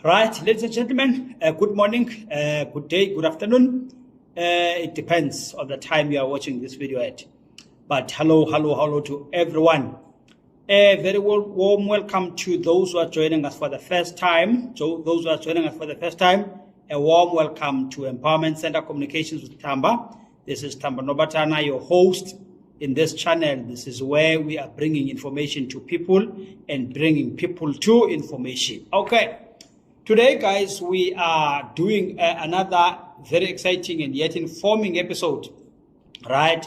Right, ladies and gentlemen, good morning, good day, good afternoon. It depends on the time you are watching this video at. But hello to everyone. A very warm welcome to those who are joining us for the first time. So those who are joining us for the first time, a warm welcome to Empowerment Center Communications with Tamba. This is Tamba Nobatana, your host in this channel. This is where we are bringing information to people and bringing people to information. Okay. Today, guys, we are doing another very exciting and yet informing episode, right?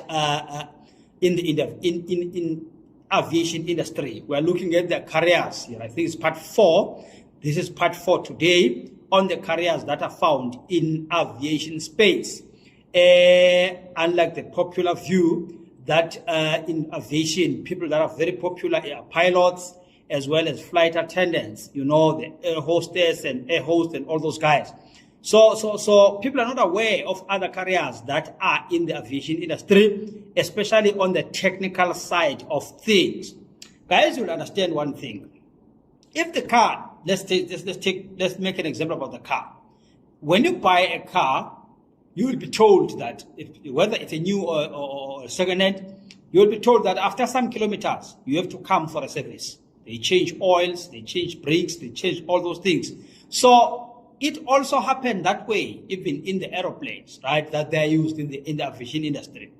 In the aviation industry, we are looking at the carriers here. I think it's part 4. This is part 4 today on the carriers that are found in aviation space. Unlike the popular view that in aviation, people that are very popular are pilots, as well as flight attendants, you know, the air hostess and air host and all those guys. So people are not aware of other carriers that are in the aviation industry, especially on the technical side of things. Guys, you'll understand one thing. If the car, let's make an example about the car. When you buy a car, you will be told that whether it's a new or second-hand, you will be told that after some kilometers, you have to come for a service. They change oils, they change brakes, they change all those things. So it also happened that way, even in the aeroplanes, right, that they're used in the aviation industry.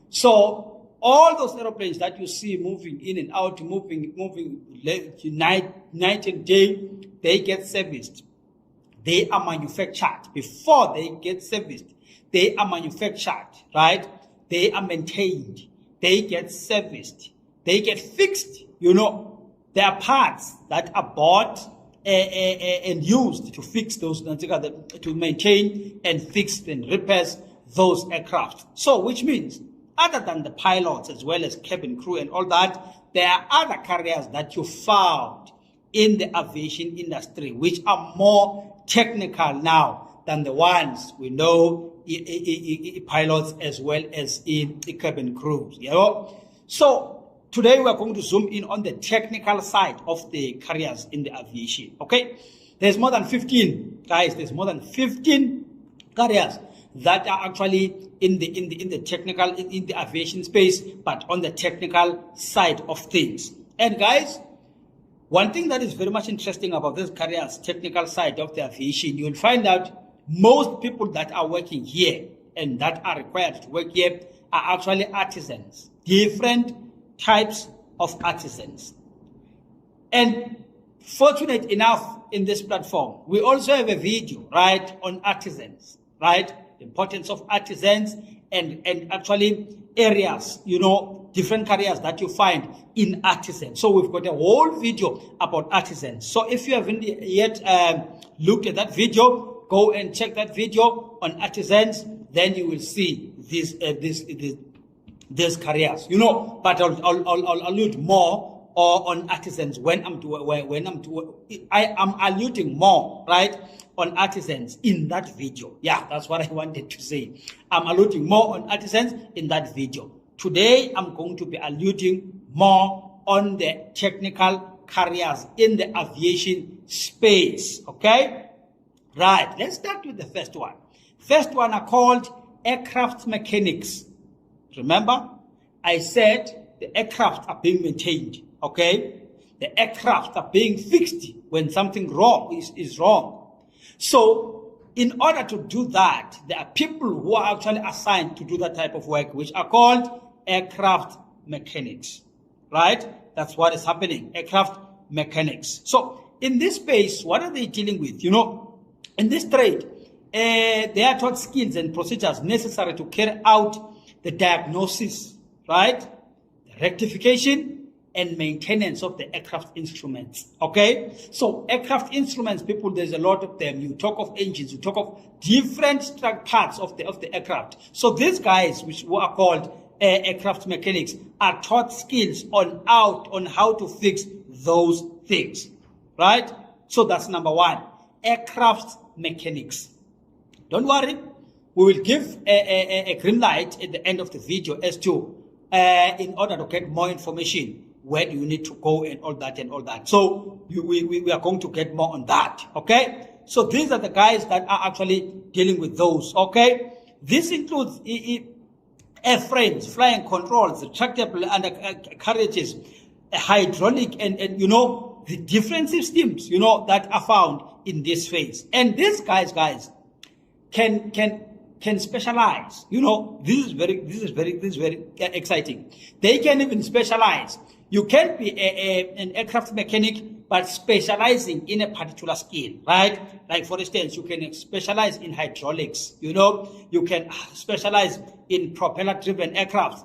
So all those aeroplanes that you see moving in and out, moving night and day, they get serviced. They are manufactured. Before they get serviced, they are manufactured, right? They are maintained. They get serviced. They get fixed, you know. There are parts that are bought and used to fix those, to maintain and fix and repair those aircraft. So, which means, other than the pilots as well as cabin crew and all that, there are other carriers that you found in the aviation industry, which are more technical now than the ones we know, pilots as well as in the cabin crews. You know? So, today we are going to zoom in on the technical side of the carriers in the aviation. Okay, there's more than 15 guys. There's more than 15 carriers that are actually in the technical in the aviation space, but on the technical side of things. And guys, one thing that is very much interesting about this carriers technical side of the aviation, you will find out most people that are working here and that are required to work here are actually artisans. Different types of artisans. And fortunate enough in this platform, we also have a video, right, on artisans, right? The importance of artisans and actually areas, you know, different careers that you find in artisans. So we've got a whole video about artisans. So if you haven't yet looked at that video, go and check that video on artisans, then you will see these careers, you know, but I'll allude more on artisans I am alluding more, right, on artisans in that video. Yeah, that's what I wanted to say. I'm alluding more on artisans in that video. Today, I'm going to be alluding more on the technical careers in the aviation space. Okay, right. Let's start with the first one. First one are called aircraft mechanics. Remember, I said the aircraft are being maintained, okay? The aircraft are being fixed when something wrong is wrong. So, in order to do that, there are people who are actually assigned to do that type of work, which are called aircraft mechanics, right? That's what is happening, aircraft mechanics. So, in this space, what are they dealing with? You know, in this trade, they are taught skills and procedures necessary to carry out the diagnosis, right? The rectification and maintenance of the aircraft instruments. Okay? So aircraft instruments, people, there's a lot of them. You talk of engines, you talk of different parts of the aircraft. So these guys, who are called aircraft mechanics, are taught skills on how to fix those things. Right? So that's number one. Aircraft mechanics. Don't worry. We will give a green light at the end of the video as to, in order to get more information, where do you need to go and all that and all that. So we are going to get more on that, okay? So these are the guys that are actually dealing with those, okay? This includes airframes, flying controls, retractable undercarriages, hydraulic, and the different systems, that are found in this phase. And these guys can specialize. This is very exciting. They can even specialize. You can be an aircraft mechanic, but specializing in a particular skill, right? Like, for instance, you can specialize in hydraulics. You can specialize in propeller-driven aircraft.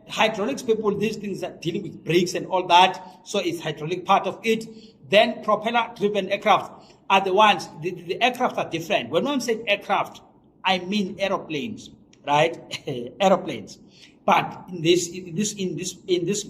Hydraulics people, these things are dealing with brakes and all that, so it's hydraulic part of it. Then propeller-driven aircraft are the ones. The aircraft are different. When I'm saying aircraft, I mean aeroplanes, right? Aeroplanes. But in this